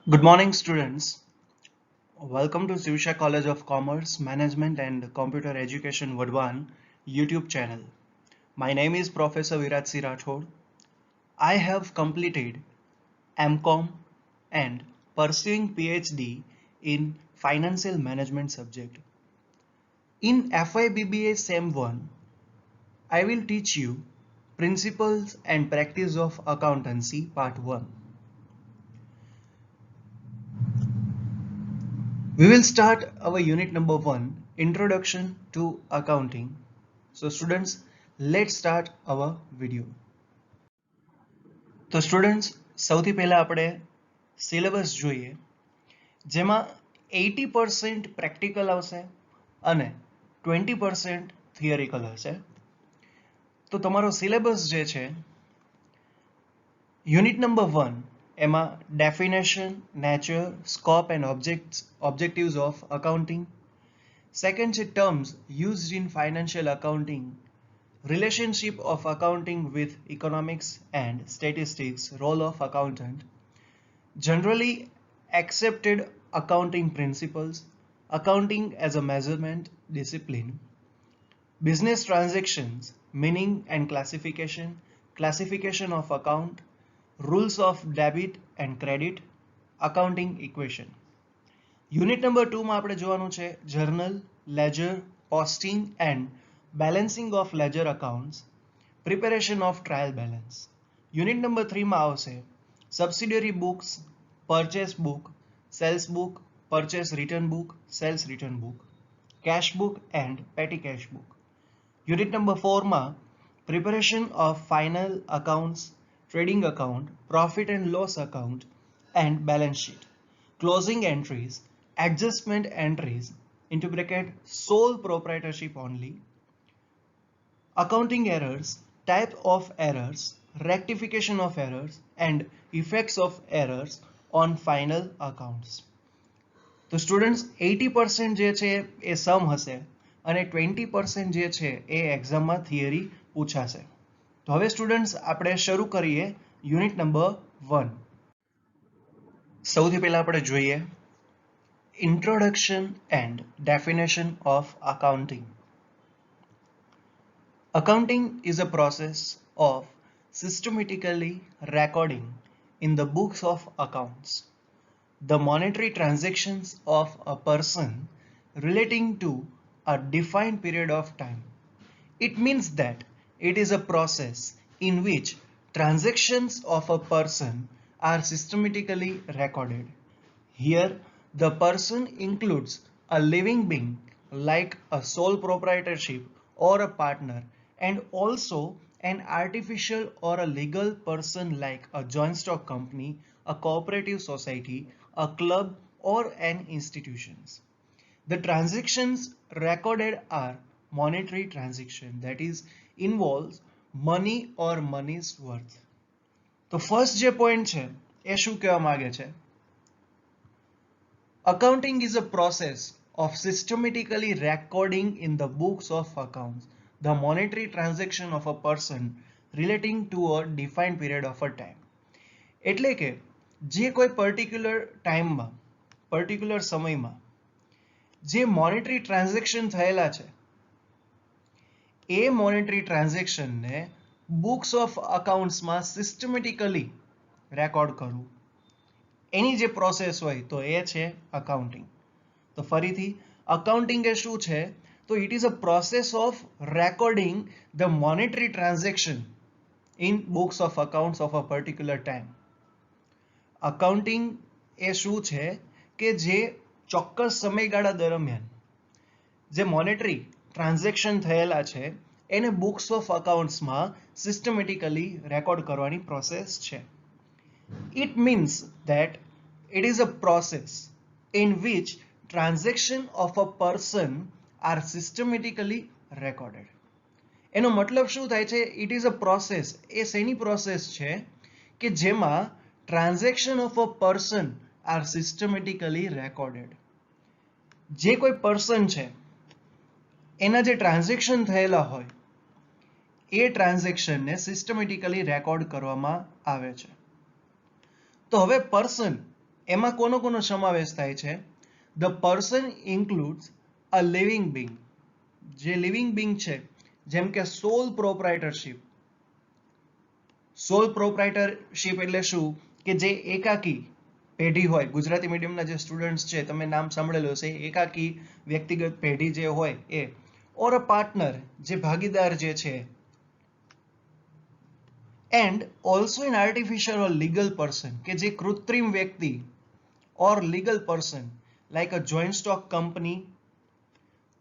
Good morning, students. Welcome to Sivisha College of Commerce, Management and Computer Education Vadwan YouTube channel. My name is Professor Virat C. Rathod. I have completed MCOM and pursuing PhD in Financial Management subject. In FIBBA SEM 1, I will teach you Principles and Practice of Accountancy Part 1. We will start our unit number 1, Introduction to Accounting. So students, let's start our video. તો students સૌથી પહેલા આપણે syllabus જોઈએ જેમાં 80% practical આવશે અને 20% theoretical હશે. તો તમારો સિલેબસ જે છે યુનિટ નંબર 1 એમાં definition, nature, scope and objectives of accounting. Second છે terms used in financial accounting, relationship of accounting with economics and statistics, role of accountant, generally accepted accounting principles, accounting as a measurement discipline, business transactions, meaning and classification, classification of account, rules of debit and credit, accounting equation. Unit number 2 માં આપણે જોવાનું છે journal, ledger, posting and balancing of ledger accounts, preparation of trial balance. Unit number 3 માં આવશે subsidiary books, purchase book, sales book, purchase return book, sales return book, cash book and petty cash book. Unit number 4 માં preparation of final accounts, trading account, profit and loss account and balance sheet, closing entries, adjustment entries, into bracket sole proprietorship only, accounting errors, type of errors, rectification of errors and effects of errors on final accounts. તો students 80% જે છે એ સમ હશે અને 20% જે છે એ એક્ઝામમાં theory પૂછાશે. તો હવે સ્ટુડન્ટ્સ આપણે શરૂ કરીએ યુનિટ નંબર 1. સૌથી પહેલા આપણે જોઈએ Introduction and definition of accounting. Accounting is a process of systematically recording in the books of accounts the monetary transactions of a person relating to a defined period of time. It means that it is a process in which transactions of a person are systematically recorded. Here, the person includes a living being like a sole proprietorship or a partner, and also an artificial or a legal person like a joint stock company, a cooperative society, a club or an institution. The transactions recorded are monetary transaction, that is involves money or money's worth. તો first જે point છે એ શું કહેવા માંગે છે? Accounting is a process of systematically recording in the books of accounts the monetary transaction of a person relating to a defined period of a time. એટલે કે જે કોઈ પર્ટિક્યુલર ટાઈમમાં, પર્ટિક્યુલર સમયમાં જે મોનેટરી ટ્રાન્ઝેક્શન થયેલા છે એ મોનેટરી ટ્રાન્ઝેક્શનને બુક્સ ઓફ અકાઉન્ટ્સમાં સિસ્ટમેટિકલી રેકોર્ડ કરવું, એની જે પ્રોસેસ હોય તો એ છે અકાઉન્ટિંગ. તો ફરીથી અકાઉન્ટિંગ એ શું છે? તો it is a process of recording the monetary transaction in books of accounts of a particular time. Accounting એ શું છે કે જે ચોક્કસ સમયગાળા દરમિયાન જે મોનેટરી ટ્રાન્ઝેક્શન થયેલા છે એને બુક્સ ઓફ અકાઉન્ટ્સમાં સિસ્ટમેટિકલી રેકોર્ડ કરવાની પ્રોસેસ છે. It means that it is a process in which transaction of a person are systematically recorded. એનો મતલબ શું થાય છે? It is a process. એ શેની પ્રોસેસ છે કે જેમાં transaction of a person are systematically recorded. જે કોઈ પર્સન છે એના જે ટ્રાન્ઝેક્શન થયેલા હોય એ ટ્રાન્ઝેક્શનને સિસ્ટમેટિકલી રેકોર્ડ કરવામાં આવે છે. તો હવે પર્સન એમાં કોનો સમાવેશ થાય છે? The person includes a living Bing. જે લિવિંગ બિંગ છે, જેમ કે સોલ પ્રોપ્રાઇટરશિપ. સોલ પ્રોપ્રાઇટરશિપ એટલે શું? કે જે એકાકી પેઢી હોય, ગુજરાતી મીડિયમના જે સ્ટુડન્ટ્સ છે, તમે નામ સાંભળેલું હશે, એકાકી વ્યક્તિગત પેઢી જે હોય એ, ઓર અ પાર્ટનર, જે ભાગીદાર જે છે, and also an artificial or legal person, કે જે કૃત્રિમ વ્યક્તિ or legal person like a joint stock company,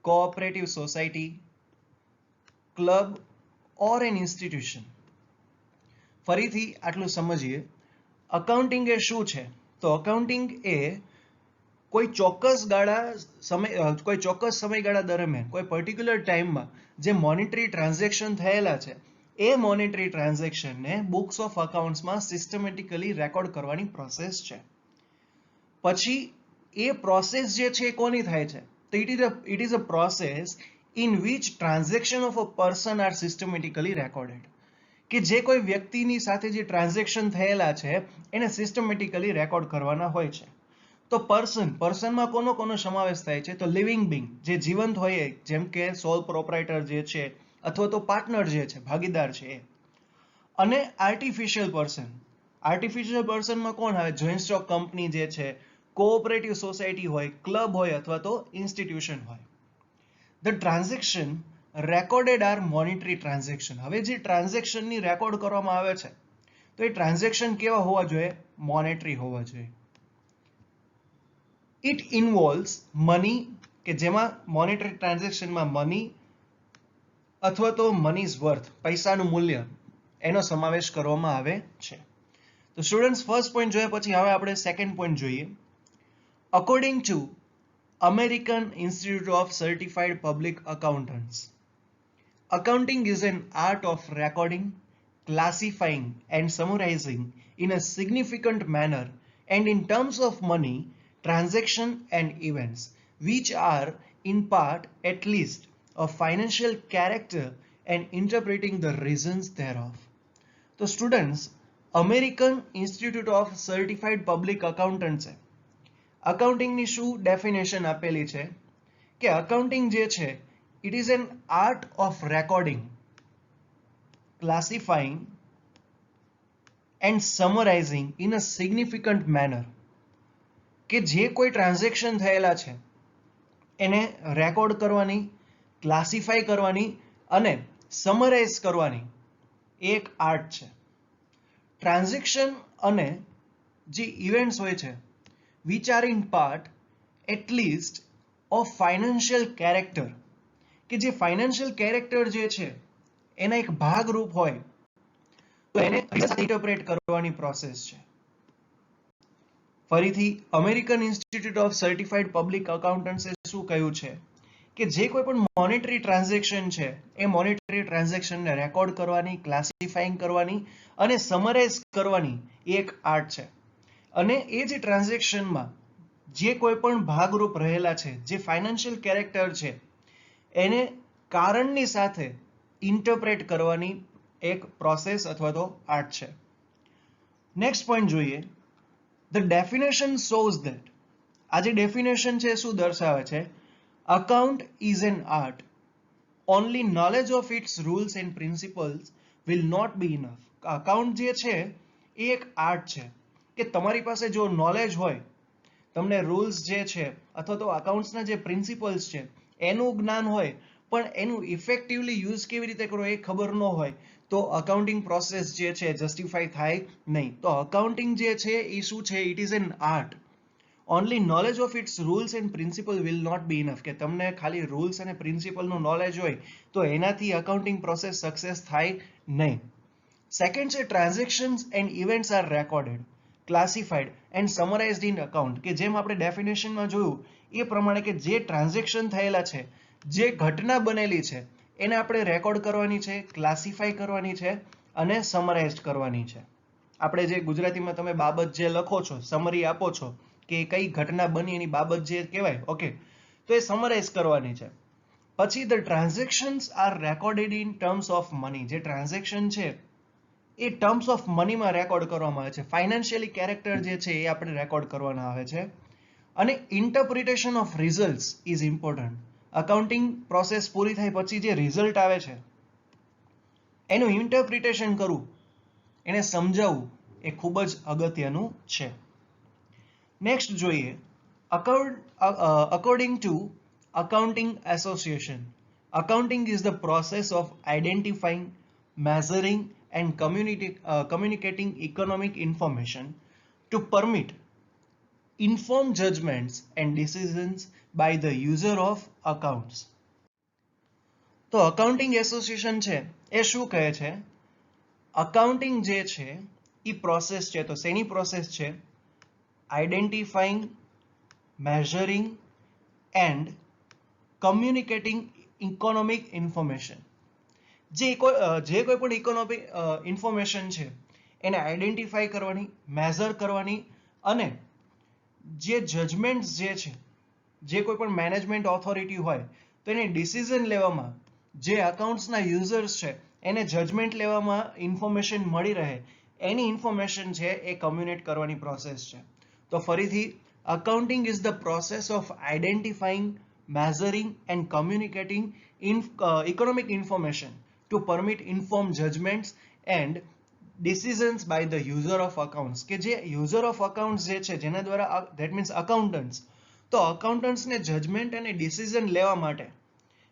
cooperative society, club or an institution. ફરીથી આટલું સમજીએ. અકાઉન્ટિંગ એ શું છે? તો અકાઉન્ટિંગ એ કોઈ ચોક્કસ સમયગાળા દરમિયાન, કોઈ પર્ટિક્યુલર ટાઈમમાં જે મોનેટરી ટ્રાન્ઝેક્શન થયેલા છે, એ મોનેટરી ટ્રાન્ઝેક્શનને બુક્સ ઓફ અકાઉન્ટ્સમાં સિસ્ટમેટિકલી રેકોર્ડ કરવાની પ્રોસેસ છે. પછી એ પ્રોસેસ જે છે એ કોની થાય છે? તો it is a process in which transaction of a person are systematically recorded. કે જે કોઈ વ્યક્તિની સાથે જે ટ્રાન્ઝેક્શન થયેલા છે એને સિસ્ટમેટિકલી રેકોર્ડ કરવાના હોય છે. તો પર્સનમાં કોનો સમાવેશ થાય છે? તો લિવિંગ બિંગ, જે જીવંત હોય, જેમ કે સોલ પ્રોપ્રાઇટર જે છે, અથવા તો પાર્ટનર જે છે, ભાગીદાર છે એ. અને આર્ટિફિશિયલ પર્સનમાં કોણ આવે? જોઈન્ટ સ્ટોક કંપની જે છે, કોઓપરેટિવ સોસાયટી હોય, ક્લબ હોય, અથવા તો ઇન્સ્ટિટ્યુશન હોય. The transaction recorded are monetary transaction. હવે જે ટ્રાન્ઝેક્શનની રેકોર્ડ કરવામાં આવે છે, તો એ ટ્રાન્ઝેક્શન કેવા હોવા જોઈએ? મોનેટરી હોવા જોઈએ. ઇટ ઇન્વોલ્વ્સ મની, કે જેમાં મોનેટરી ટ્રાન્ઝેક્શનમાં મની અથવા તો મનીઝ વર્થ, પૈસાનું મૂલ્ય, એનો સમાવેશ કરવામાં આવે છે. તો સ્ટુડન્ટ્સ, ફર્સ્ટ પોઈન્ટ જોયા પછી હવે આપણે સેકન્ડ પોઈન્ટ જોઈએ. According to American Institute of Certified Public Accountants, accounting is an art of recording, classifying and summarizing in a significant manner and in terms of money, transaction and events which are in part at least of financial character and interpreting the reasons thereof. તો students, American institute of certified public accountant છે. અકાઉન્ટિંગની શું definition આપેલી છે? કે accounting જે છે, it is an art of recording, classifying and summarising in a significant manner. કે જે કોઈ ટ્રાન્ઝેક્શન થયેલા છે એને રેકોર્ડ કરવાની, ક્લાસિફાઈ કરવાની અને સમરાઇઝ કરવાની એક આર્ટ છે. ટ્રાન્ઝેક્શન અને જે ઇવેન્ટ્સ હોય છે, which are in part at least of financial character, કે જે ફાઇનાન્શિયલ કેરેક્ટર જે છે એના એક ભાગરૂપ હોય, તો એને ઇન્ટરપ્રેટ કરવાની પ્રોસેસ છે. ફરીથી American institute of certified public અકાઉન્ટન્ટ્સે શું કહ્યું છે? કે જે કોઈ પણ મોનેટરી ટ્રાન્ઝેક્શન છે, એ મોનેટરી ટ્રાન્ઝેક્શનને રેકોર્ડ કરવાની, ક્લાસિફાઈંગ કરવાની અને સમરાઇઝ કરવાની એક આર્ટ છે. અને એ જે ટ્રાન્ઝેક્શનમાં જે કોઈ પણ ભાગરૂપ રહેલા છે, જે ફાઇનાન્શિયલ કેરેક્ટર છે, એને કારણની સાથે ઇન્ટરપ્રેટ કરવાની એક પ્રોસેસ અથવા તો આર્ટ છે. નેક્સ્ટ પોઈન્ટ જોઈએ. ધ ડેફિનેશન શોઝ ધેટ, આ જે ડેફિનેશન છે શું દર્શાવે છે? Account is an art, only knowledge of its rules and principles will not be enough. Account જે છે એ એક આર્ટ છે, કે તમારી પાસે જો નોલેજ હોય, તમને રૂલ્સ જે છે અથવા તો અકાઉન્ટ્સના જે પ્રિન્સિપલ્સ છે એનું જ્ઞાન હોય, પણ એનું ઇફેક્ટિવલી યુઝ કેવી રીતે કરવો એ ખબર ન હોય, તો અકાઉન્ટિંગ પ્રોસેસ જે છે જસ્ટિફાઈ થાય નહીં. તો અકાઉન્ટિંગ જે છે એ શું છે? It is an art. Only knowledge of its rules and principle will not be enough. કે તમને ખાલી રૂલ્સ અને પ્રિન્સિપલનું નોલેજ હોય તો એનાથી અકાઉન્ટિંગ પ્રોસેસ સક્સેસ થાય નહીં. સેકન્ડ છે transactions and events are recorded, classified and summarised in account. કે જેમ આપણે ડેફિનેશનમાં જોયું એ પ્રમાણે, કે જે ટ્રાન્ઝેક્શન થયેલા છે, જે ઘટના બનેલી છે, એને આપણે રેકોર્ડ કરવાની છે, ક્લાસિફાઈ કરવાની છે અને સમરાઇઝ કરવાની છે. આપણે જે ગુજરાતીમાં તમે બાબત જે લખો છો, સમરી આપો છો કે કઈ ઘટના બની એની બાબત જે કહેવાય, ઓકે, તો એ સમરાઇઝ કરવાની છે. પછી the transactions are recorded in terms of money. જે ટ્રાન્ઝેક્શન છે એ ટર્મ્સ ઓફ મનીમાં રેકોર્ડ કરવામાં આવે છે. ફાઇનાન્શિયલી કેરેક્ટર જે છે એ આપણે રેકોર્ડ કરવાના આવે છે. અને interpretation of results is important. Accounting process પૂરી થાય પછી જે રિઝલ્ટ આવે છે એનું ઇન્ટરપ્રિટેશન કરવું, એને સમજાવવું એ ખૂબ જ અગત્યનું છે. નેક્સ્ટ જોઈએ, according to accounting association, accounting is the process of identifying, measuring and communicating economic information to permit informed judgments and decisions by the user of accounts. તો અકાઉન્ટિંગ એસોસિએશન છે એ શું કહે છે? અકાઉન્ટિંગ જે છે એ પ્રોસેસ છે, તો શેની પ્રોસેસ છે? Identifying, measuring and communicating economic information. જે કોઈ પણ ઇકોનોમિક ઇન્ફોર્મેશન છે એને આઈડેન્ટિફાઈ કરવાની, મેઝર કરવાની અને જે જજમેન્ટ્સ જે છે, જે કોઈ પણ મેનેજમેન્ટ ઓથોરિટી હોય તો એને ડિસિઝન લેવામાં, જે અકાઉન્ટ્સના યુઝર્સ છે એને જજમેન્ટ લેવામાં ઇન્ફોર્મેશન મળી રહે એની ઇન્ફોર્મેશન છે એ કમ્યુનિકેટ કરવાની પ્રોસેસ છે. તો ફરીથી, accounting is the process of identifying, measuring and communicating economic information to permit informed judgments and decisions by the user of accounts. કે જે user of accounts જે છે જેના દ્વારા, that means accountants, તો accountants ને જજમેન્ટ અને ડિસિઝન લેવા માટે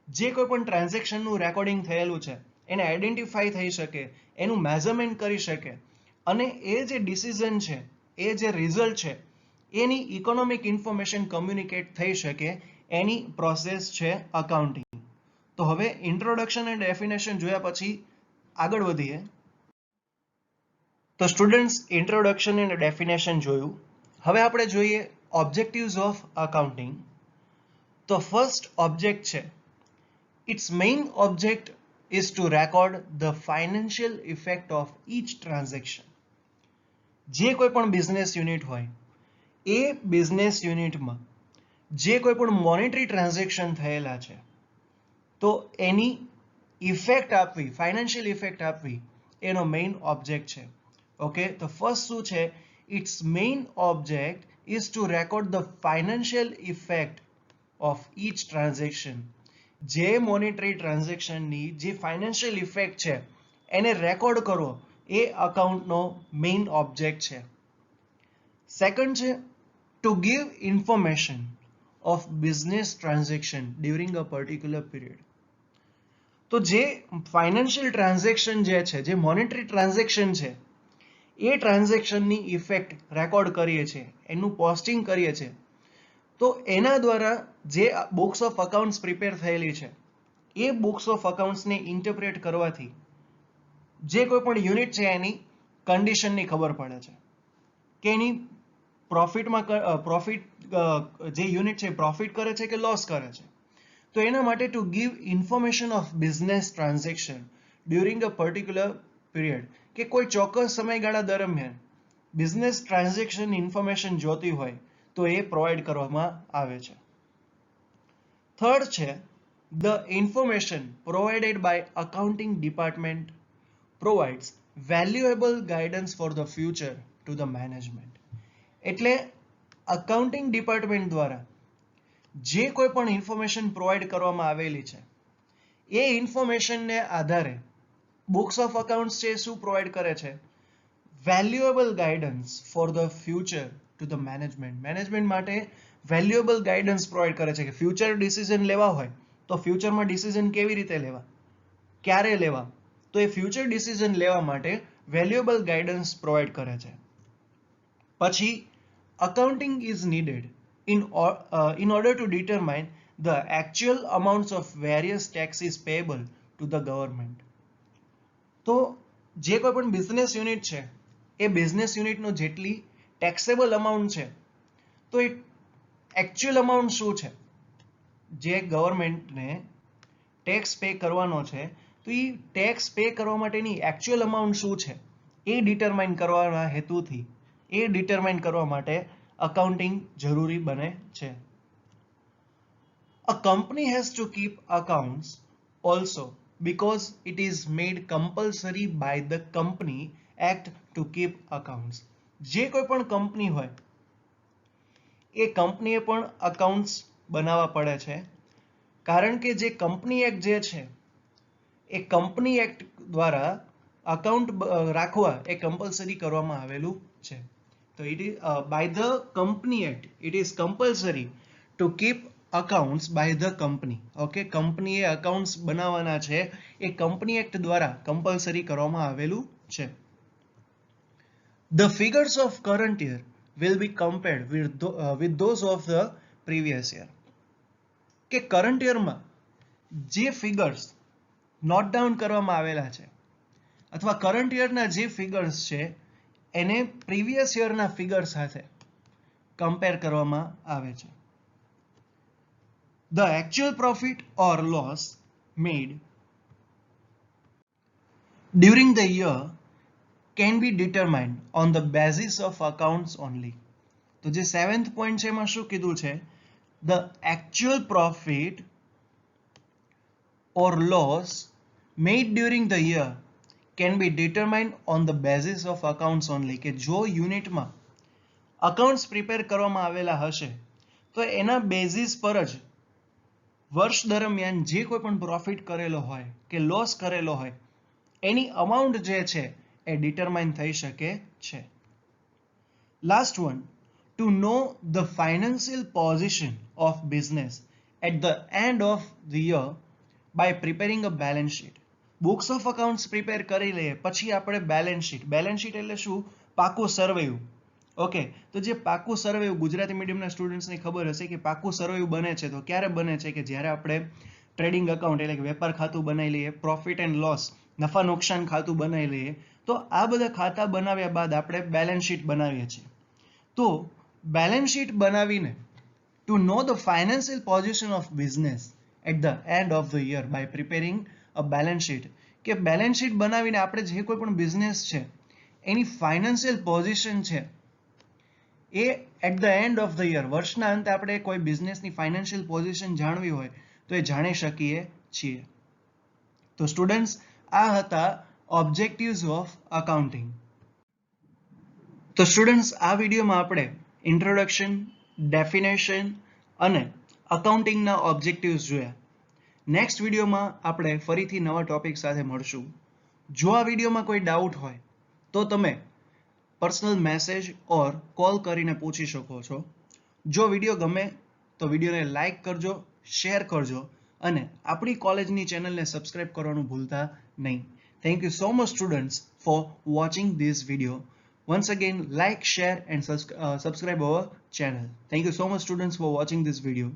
જે કોઈ પણ ટ્રાન્ઝેક્શનનું રેકોર્ડિંગ થયેલું છે એને આઈડેન્ટિફાઈ થઈ શકે, એનું મેઝરમેન્ટ કરી શકે અને એ જે ડિસિઝન છે, એ જે રિઝલ્ટ છે એની ઇકોનોમિક ઇન્ફોર્મેશન કમ્યુનિકેટ થઈ શકે, એની પ્રોસેસ છે અકાઉન્ટિંગ. તો હવે ઇન્ટ્રોડક્શન એન્ડ ડેફિનેશન જોયા પછી આગળ વધીએ. તો સ્ટુડન્ટ્સ, ઇન્ટ્રોડક્શન એન્ડ ડેફિનેશન જોયું. હવે આપણે જોઈએ ઓબ્જેક્ટિવ્સ ઓફ અકાઉન્ટિંગ. તો ફર્સ્ટ ઓબ્જેક્ટ છે, it's main object is to record the financial effect of each transaction. જે કોઈ પણ બિઝનેસ યુનિટ હોય એ બિઝનેસ યુનિટમાં જે કોઈ પણ મોનેટરી ટ્રાન્ઝેક્શન થયેલા છે તો એની ઇફેક્ટ આપવી, ફાઇનાન્શિયલ ઇફેક્ટ આપવી એનો મેઇન ઓબ્જેક્ટ છે. ઓકે, તો ફર્સ્ટ શું છે? It's main object is to record the financial effect of each transaction. જે મોનેટરી ટ્રાન્ઝેક્શનની જે ફાઇનાન્શિયલ ઇફેક્ટ છે એને રેકોર્ડ કરો એ અકાઉન્ટનો મેઇન ઓબ્જેક્ટ છે. સેકન્ડ છે, to give information of business transaction during a particular period. તો જે ફાઇનાન્શિયલ ટ્રાન્ઝેક્શન જે છે, જે મોનેટરી ટ્રાન્ઝેક્શન છે, એ ટ્રાન્ઝેક્શનની ઇફેક્ટ રેકોર્ડ કરીએ છીએ, એનું પોસ્ટિંગ કરીએ છીએ, તો એના દ્વારા જે બુક્સ ઓફ અકાઉન્ટ્સ પ્રિપેર થયેલી છે એ બુક્સ ઓફ અકાઉન્ટ્સને ઇન્ટરપ્રેટ કરવાથી જે કોઈ પણ યુનિટ છે એની કન્ડિશનની ખબર પડે છે કે એની પ્રોફિટ જે યુનિટ છે પ્રોફિટ કરે છે કે લોસ કરે છે. તો એના માટે two give information of business transaction during a particular period, કે કોઈ ચોક્કસ સમયગાળા દરમિયાન બિઝનેસ ટ્રાન્ઝેક્શન ઇન્ફોર્મેશન જોતી હોય તો એ પ્રોવાઈડ કરવામાં આવે છે. થર્ડ છે, the information provided by accounting department provides valuable guidance for the future to the management. એટલે અકાઉન્ટિંગ ડિપાર્ટમેન્ટ દ્વારા જે કોઈ પણ ઇન્ફોર્મેશન પ્રોવાઈડ કરવામાં આવેલી છે એ ઇન્ફોર્મેશનને આધારે બુક્સ ઓફ અકાઉન્ટ્સ છે શું પ્રોવાઈડ કરે છે? Valuable guidance for the future to the management. Management માટે વેલ્યુએબલ ગાઈડન્સ પ્રોવાઈડ કરે છે કે ફ્યુચર ડિસિઝન લેવા હોય તો ફ્યુચરમાં ડિસિઝન કેવી રીતે લેવા, ક્યારે લેવા, તો એ ફ્યુચર ડિસિઝન લેવા માટે વેલ્યુએબલ ગાઈડન્સ પ્રોવાઈડ કરે છે. પછી accounting is needed in order to determine the actual amounts of various taxes payable to the government. તો જે કોઈ પણ બિઝનેસ યુનિટ છે એ બિઝનેસ યુનિટનો જેટલી ટેક્સેબલ અમાઉન્ટ છે તો એ એકચ્યુઅલ અમાઉન્ટ શું છે જે ગવર્મેન્ટને ટેક્સ પે કરવાનો છે, તો એ ટેક્સ પે કરવા માટેની એકચ્યુઅલ અમાઉન્ટ શું છે એ ડિટરમાઇન કરવાના હેતુથી, એ ડિટરમાઇન કરવા માટે અકાઉન્ટિંગ જરૂરી બને છે. A company has to keep accounts also because it is made compulsory by the company act to keep accounts. જે કોઈ પણ કંપની હોય એ કંપનીએ પણ અકાઉન્ટ્સ બનાવવા પડે છે, કારણ કે જે કંપની એક્ટ જે છે એ કંપની એક્ટ દ્વારા અકાઉન્ટ રાખવા એ કમ્પલસરી કરવામાં આવેલું છે. તો it is by the company act it is compulsory to keep accounts by the company. Okay, કંપનીએ અકાઉન્ટ્સ બનાવવાના છે એ કંપની એક્ટ દ્વારા કમ્પલસરી કરવામાં આવેલું છે. The figures of current year will be compared with those of the previous year. કે current યરમાં જે ફિગર્સ નોટ ડાઉન કરવામાં આવેલા છે અથવા કરંટ યરના જે ફિગર્સ છે એને પ્રીવિયસ યરના ફિગર સાથે કમ્પેર કરવામાં આવે છે. The actual profit or loss made during the year can be determined on the basis of accounts only. તો જે 7th point છે એમાં શું કીધું છે? The actual profit or loss made during the year can be determined on the basis of accounts only. કે જો યુનિટમાં અકાઉન્ટ્સ પ્રિપેર કરવામાં આવેલા હશે તો એના બેઝિસ પર જ વર્ષ દરમિયાન જે કોઈ પણ પ્રોફિટ કરેલો હોય કે લોસ કરેલો હોય એની અમાઉન્ટ જે છે એ ડિટરમાઇન થઈ શકે છે. Last one, to know the financial position of business at the end of the year by preparing a balance sheet. Books of accounts prepare કરી લઈએ પછી આપણે બેલેન્સ શીટ એટલે શું? પાકું સરવૈયું. ઓકે, તો જે પાકું સરવૈયું ગુજરાતી મીડિયમના સ્ટુડન્ટ્સને ખબર હશે કે પાકું સરવૈયું બને છે તો ક્યારે બને છે કે જ્યારે આપણે ટ્રેડિંગ અકાઉન્ટ એટલે કે વેપાર ખાતું બનાવી લઈએ, પ્રોફિટ એન્ડ લોસ નફા નુકસાન ખાતું બનાવી લઈએ, તો આ બધા ખાતા બનાવ્યા બાદ આપણે બેલેન્સ શીટ બનાવીએ છીએ. તો બેલેન્સ શીટ બનાવીને to know the financial position of business at the end of the year by preparing a balance sheet, કે બેલેન્સ શીટ બનાવીને આપણે જે કોઈ પણ બિઝનેસ છે એની ફાઇનાન્શિયલ પોઝિશન છે એ at the end of the year વર્ષના અંતે આપણે કોઈ બિઝનેસની ફાઇનાન્શિયલ પોઝિશન જાણવી હોય તો એ જાણી શકીએ છીએ. તો સ્ટુડન્ટ્સ આ હતા ઓબ્જેક્ટિવ્સ ઓફ અકાઉન્ટિંગ. તો સ્ટુડન્ટ્સ આ વિડીયોમાં આપણે ઇન્ટ્રોડક્શન, ડેફિનેશન અને અકાઉન્ટિંગના ઓબ્જેક્ટિવ્સ જોયા. નેક્સ્ટ વિડીયોમાં આપણે ફરીથી નવા ટોપિક સાથે મળશું. જો આ વિડીયોમાં કોઈ ડાઉટ હોય તો તમે પર્સનલ મેસેજ ઓર કોલ કરીને પૂછી શકો છો. જો વિડીયો ગમે તો વિડીયોને લાઈક કરજો, શેર કરજો અને આપણી કોલેજની ચેનલને સબસ્ક્રાઇબ કરવાનું ભૂલતા નહીં. Thank you so much students for watching this video. Once again, like, share and subscribe our channel. Thank you so much students for watching this video.